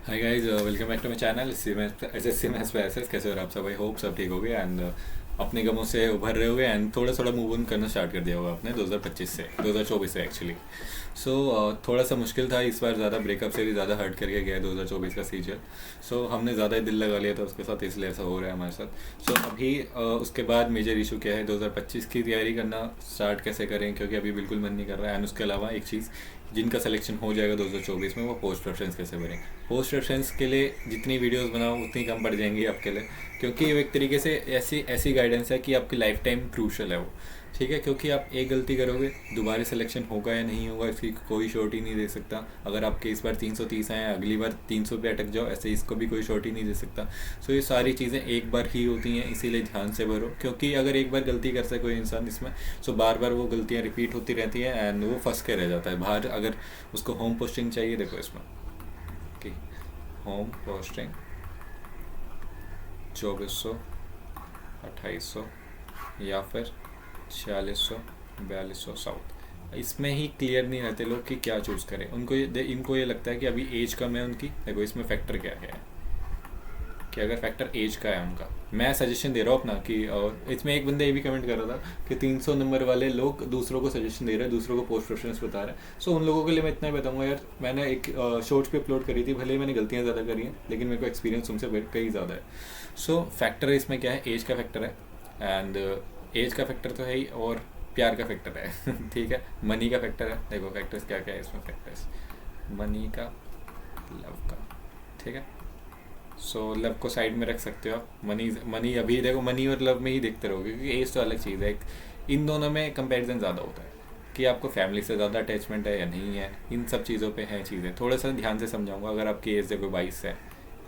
Hi guys, welcome back to my channel SSC maths पे SS. कैसे हो आप सब? आई होप सब ठीक हो गए एंड अपने गमों से उभर रहे होगे एंड थोड़ा थोड़ा मूव ऑन करना स्टार्ट कर दिया होगा आपने 2025 से 2024 से एक्चुअली। सो थोड़ा सा मुश्किल था इस बार, ज़्यादा ब्रेकअप से भी ज़्यादा हर्ट करके गया 2024 का सीजन। सो हमने ज़्यादा ही दिल लगा लिया था उसके साथ, इसलिए ऐसा हो रहा है हमारे साथ। सो अभी उसके बाद मेजर इशू क्या है, 2025 की तैयारी करना स्टार्ट कैसे करें, क्योंकि अभी बिल्कुल मन नहीं कर रहा है। एंड उसके अलावा एक चीज़, जिनका सिलेक्शन हो जाएगा 2024 में, वो पोस्ट प्रेफरेंस कैसे भरें। पोस्ट रेफरेंस के लिए जितनी वीडियोस बनाओ उतनी कम पड़ जाएंगी आपके लिए, क्योंकि वो एक तरीके से ऐसी ऐसी गाइडेंस है कि आपकी लाइफ टाइम क्रूशल है वो। ठीक है, क्योंकि आप एक गलती करोगे, दोबारा सिलेक्शन होगा या नहीं होगा इसकी कोई श्योरिटी नहीं दे सकता। अगर आपके इस बार 330 आए, अगली बार 300 पे अटक जाओ, ऐसे इसको भी कोई श्योरिटी नहीं दे सकता। सो ये सारी चीज़ें एक बार ही होती हैं, इसीलिए ध्यान से भरो। क्योंकि अगर एक बार गलती कर सके कोई इंसान इसमें, सो बार बार वो गलतियाँ रिपीट होती रहती हैं एंड वो फंस के रह जाता है बाहर। अगर उसको होम पोस्टिंग चाहिए, देखो इसमें कि होम पोस्टिंग 2400, 2800 या फिर 4600, 4200 साउथ। इसमें ही क्लियर नहीं रहते लोग कि क्या चूज़ करें। इनको ये लगता है कि अभी एज कम है उनकी। देखो इसमें फैक्टर क्या है कि अगर फैक्टर एज का है उनका, मैं सजेशन दे रहा हूँ अपना कि, और इसमें एक बंदे ये भी कमेंट कर रहा था कि 300 नंबर वाले लोग दूसरों को सजेशन दे रहे हैं, दूसरों को पोस्ट प्रेफरेंस बता रहे हैं। सो उन लोगों के लिए मैं इतना ही बताऊंगा यार, मैंने एक शॉर्ट्स पे अपलोड करी थी, भले ही मैंने गलतियाँ ज़्यादा करी हैं लेकिन मेरे को एक्सपीरियंस तुमसे कहीं ज़्यादा है। सो फैक्टर इसमें क्या है, एज का फैक्टर है। एंड एज का फैक्टर तो है ही, और प्यार का फैक्टर है ठीक है, मनी का फैक्टर है। देखो फैक्टर्स क्या क्या है इसमें, फैक्टर्स मनी का, लव का। ठीक है, सो लव को साइड में रख सकते हो आप। मनी मनी अभी देखो, मनी और लव में ही देखते रहोगे, क्योंकि एज तो अलग चीज़ है। इन दोनों में कंपैरिजन ज़्यादा होता है कि आपको फैमिली से ज़्यादा अटैचमेंट है या नहीं है। इन सब चीज़ों पे हैं चीज़ें, थोड़ा सा ध्यान से समझाऊंगा। अगर आपकी एज देखो 22 है,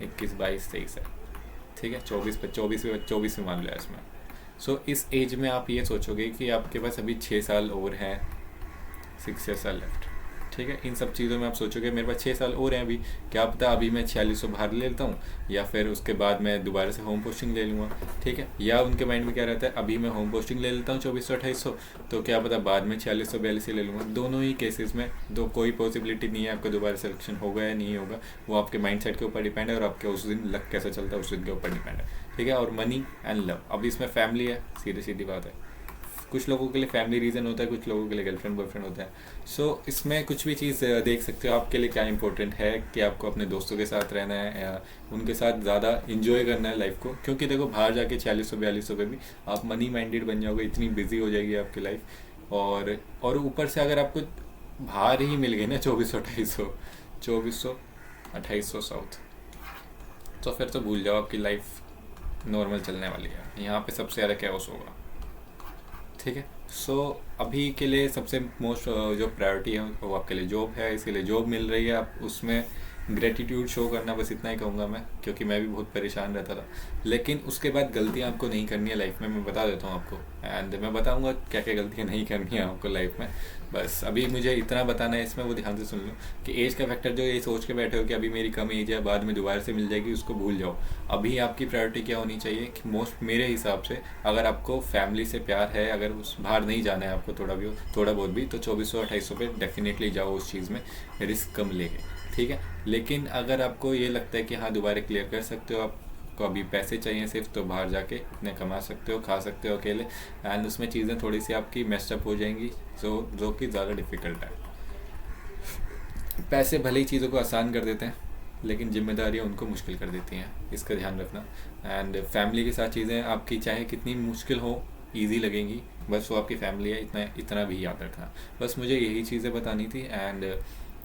21, 22, 23 है, ठीक है, 24 पे 24 में मान लिया इसमें। सो इस एज में आप ये सोचोगे कि आपके पास अभी 6 साल और हैं, 6 years आर लेफ्ट। ठीक है, इन सब चीज़ों में आप सोचोगे मेरे पास 6 साल और हैं अभी, क्या पता अभी मैं 4600 बाहर ले लेता हूँ, या फिर उसके बाद मैं दोबारा से होम पोस्टिंग ले लूँगा। ठीक है, या उनके माइंड में क्या रहता है, अभी मैं होम पोस्टिंग ले लेता हूँ 2400, 2800, तो क्या पता बाद में 4600, 4200 ले लूँगा। दोनों ही केसेस में दो कोई पॉसिबिलिटी नहीं है आपका दोबारा सिलेक्शन होगा या नहीं होगा। वो आपके माइंड सेट के ऊपर डिपेंड है, और आपके उस दिन लक कैसा चलता है उस दिन के ऊपर डिपेंड है। ठीक है, और मनी एंड लव, अब इसमें फैमिली है, सीधी सीधी बात है। कुछ लोगों के लिए फैमिली रीज़न होता है, कुछ लोगों के लिए गर्लफ्रेंड बॉयफ्रेंड होता है। सो इसमें कुछ भी चीज़ देख सकते हो आपके लिए क्या इंपॉर्टेंट है, कि आपको अपने दोस्तों के साथ रहना है या उनके साथ ज़्यादा इंजॉय करना है लाइफ को। क्योंकि देखो बाहर जाके 4600, 4200 पे भी आप मनी माइंडेड बन जाओगे, इतनी बिजी हो जाएगी आपकी लाइफ। और ऊपर से अगर आपको बाहर ही मिल गई ना 2400, 2800, 2400, 2800 साउथ, तो फिर तो भूल जाओ, आपकी लाइफ नॉर्मल चलने वाली है। यहाँ पे सबसे ज़्यादा कैओस होगा। ठीक है, सो अभी के लिए सबसे मोस्ट जो प्रायोरिटी है वो आपके लिए जॉब है। इसके लिए जॉब मिल रही है, आप उसमें ग्रेटिट्यूड शो करना, बस इतना ही कहूँगा मैं, क्योंकि मैं भी बहुत परेशान रहता था। लेकिन उसके बाद गलतियाँ आपको नहीं करनी है लाइफ में, मैं बता देता हूँ आपको। एंड मैं बताऊँगा क्या क्या गलतियाँ नहीं करनी है आपको लाइफ में। बस अभी मुझे इतना बताना है इसमें, वो ध्यान से सुन लो कि एज का फैक्टर, जो ये सोच के बैठे हो कि अभी मेरी कम एज है, बाद में दोबारा से मिल जाएगी, उसको भूल जाओ। अभी आपकी प्रायोरिटी क्या होनी चाहिए कि मोस्ट मेरे हिसाब से, अगर आपको फैमिली से प्यार है, अगर उस बाहर नहीं जाना है आपको थोड़ा बहुत भी, तो 2400, 2800 पे डेफिनेटली जाओ उस चीज़ में, रिस्क कम लेके। ठीक है, लेकिन अगर आपको ये लगता है कि हाँ दोबारा क्लियर कर सकते हो, आपको अभी पैसे चाहिए सिर्फ, तो बाहर जाके इतने कमा सकते हो, खा सकते हो अकेले। एंड उसमें चीज़ें थोड़ी सी आपकी मेस्टअप हो जाएंगी, जो कि ज़्यादा डिफ़िकल्ट है। पैसे भले ही चीज़ों को आसान कर देते हैं, लेकिन जिम्मेदारियाँ उनको मुश्किल कर देती हैं, इसका ध्यान रखना। एंड फैमिली के साथ चीज़ें आपकी चाहे कितनी मुश्किल हो, ईजी लगेंगी, बस वो आपकी फैमिली है, इतना इतना भी याद रखना। बस मुझे यही चीज़ें बतानी थी। एंड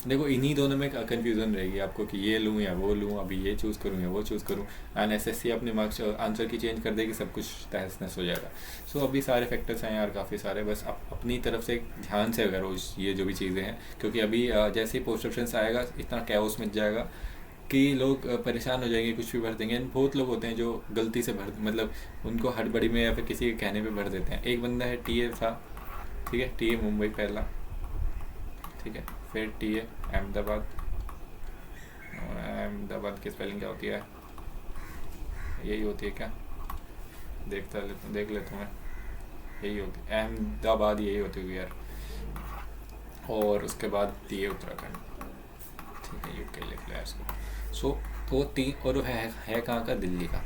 देखो इन्हीं दोनों में कन्फ्यूज़न रहेगी आपको कि ये लूँ या वो लूँ, अभी ये चूज़ करूँ या वो चूज़ करूँ। एंड एसएससी अपने मार्क्स आंसर की चेंज कर देगी, सब कुछ तहस नहस हो जाएगा। सो अभी सारे फैक्टर्स हैं यार, काफ़ी सारे। बस अपनी तरफ से ध्यान से करो ये जो भी चीज़ें हैं, क्योंकि अभी जैसे ही पोस्ट ऑप्शन आएगा, इतना कैओस मच जाएगा कि लोग परेशान हो जाएंगे, कुछ भी भर देंगे। एंड बहुत लोग होते हैं जो गलती से भर, मतलब उनको हड़बड़ी में या फिर किसी के कहने पे भर देते हैं। एक बंदा है, टीए था, ठीक है, टीए मुंबई पहला, ठीक है, फिर टीए अहमदाबाद। अहमदाबाद की स्पेलिंग क्या होती है, यही होती है क्या, देख लेता हूँ मैं, यही होती है अहमदाबाद, यही होती हुई यार। और उसके बाद टीए उत्तराखंड। ठीक है, यूके प्लेयर्स को। सो वो तीन, और वो है कहाँ का, दिल्ली का।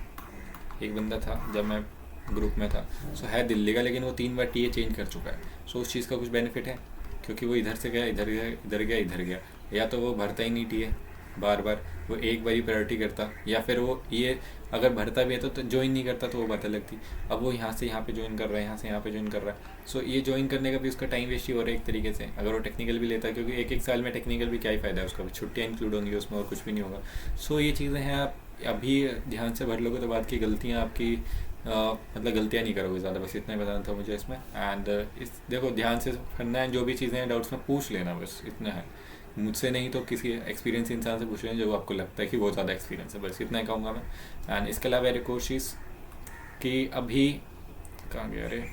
एक बंदा था जब मैं ग्रुप में था, सो है दिल्ली का, लेकिन वो 3 बार टीए चेंज कर चुका है। सो उस चीज़ का कुछ बेनिफिट है, क्योंकि वो इधर से गया, इधर गया, इधर गया, इधर गया। या तो वो भरता ही नहीं टीए बार बार, वो एक बार ही प्रायोरिटी करता, या फिर वो ये अगर भरता भी है तो ज्वाइन नहीं करता, तो वो बात अलग थी। अब वो यहाँ से यहाँ पे ज्वाइन कर रहा है, यहाँ से यहाँ पे ज्वाइन कर रहा है। सो ये ज्वाइन करने का भी उसका टाइम वेस्ट ही हो रहा है एक तरीके से, अगर वो टेक्निकल भी लेता है, क्योंकि एक साल में टेक्निकल भी क्या ही फ़ायदा है उसका, छुट्टियाँ इंक्लूड होंगी उसमें और कुछ भी नहीं होगा। सो ये चीज़ें हैं, आप अभी ध्यान से भर लोगे तो बात की गलतियाँ आपकी मतलब गलतियाँ नहीं करोगे ज़्यादा, बस इतना ही बताना था मुझे इसमें। एंड इस देखो ध्यान से करना है, जो भी चीज़ें हैं डाउट्स में पूछ लेना, बस इतना है। मुझसे नहीं तो किसी एक्सपीरियंस इंसान से पूछ लेना जो आपको लगता है कि बहुत ज़्यादा एक्सपीरियंस है, बस इतना ही कहूँगा मैं। एंड इसके अलावा एक और चीज़ कि अभी कहाँ गया, अरे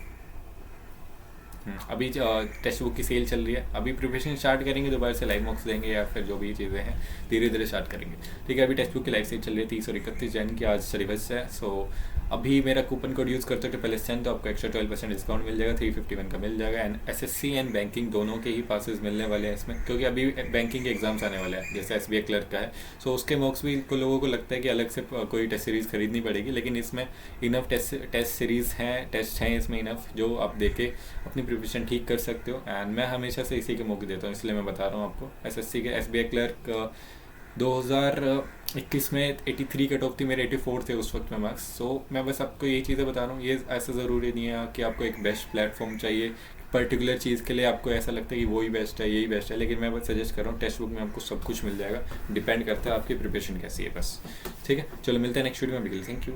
अभी टेक्स्ट बुक की सेल चल रही है, अभी प्रिपरेशन स्टार्ट करेंगे, दोबारा से लाइव मॉक्स देंगे या फिर जो भी चीज़ें हैं धीरे धीरे स्टार्ट करेंगे। ठीक है, अभी टेक्स्ट बुक की लाइव सेल चल रही है 30 और 31 जैन की, आज सर्विस है। सो अभी मेरा कूपन कोड यूज़ करते हो ट्रिपल तो आपको एक्स्ट्रा 12% डिस्काउंट मिल जाएगा, 351 का मिल जाएगा। एंड एसएससी एंड बैंकिंग दोनों के ही पासेस मिलने वाले हैं इसमें, क्योंकि अभी बैंकिंग के एग्जाम्स आने वाले हैं, जैसे एसबीआई क्लर्क का है। सो उसके मॉक्स भी लोगों को लगता है कि अलग से कोई टेस्ट सीरीज़ खरीदनी पड़ेगी, लेकिन इसमें इनफ टेस्ट सीरीज़ हैं, टेस्ट हैं इसमें इनफ, जो आप देके अपनी प्रिपरेशन ठीक कर सकते हो। एंड मैं हमेशा से इसी के मौके देता हूँ, इसलिए मैं बता रहा हूँ आपको। एसएससी के एसबीआई क्लर्क 2021 में 83 कट ऑफ थी, मेरे 84 थे उस वक्त में मार्क्स। सो मैं बस आपको यही चीज़ें बता रहा हूँ, ये ऐसा ज़रूरी नहीं है कि आपको एक बेस्ट प्लेटफॉर्म चाहिए पर्टिकुलर चीज़ के लिए, आपको ऐसा लगता है कि वही बेस्ट है, यही बेस्ट है, लेकिन मैं बस सजेस्ट कर रहा हूँ टेक्स्ट बुक में आपको सब कुछ मिल जाएगा, डिपेंड करता है आपकी प्रिपरेशन कैसी है बस। ठीक है, चलो मिलते हैं नेक्स्ट वीडियो में, बिल्कुल, थैंक यू।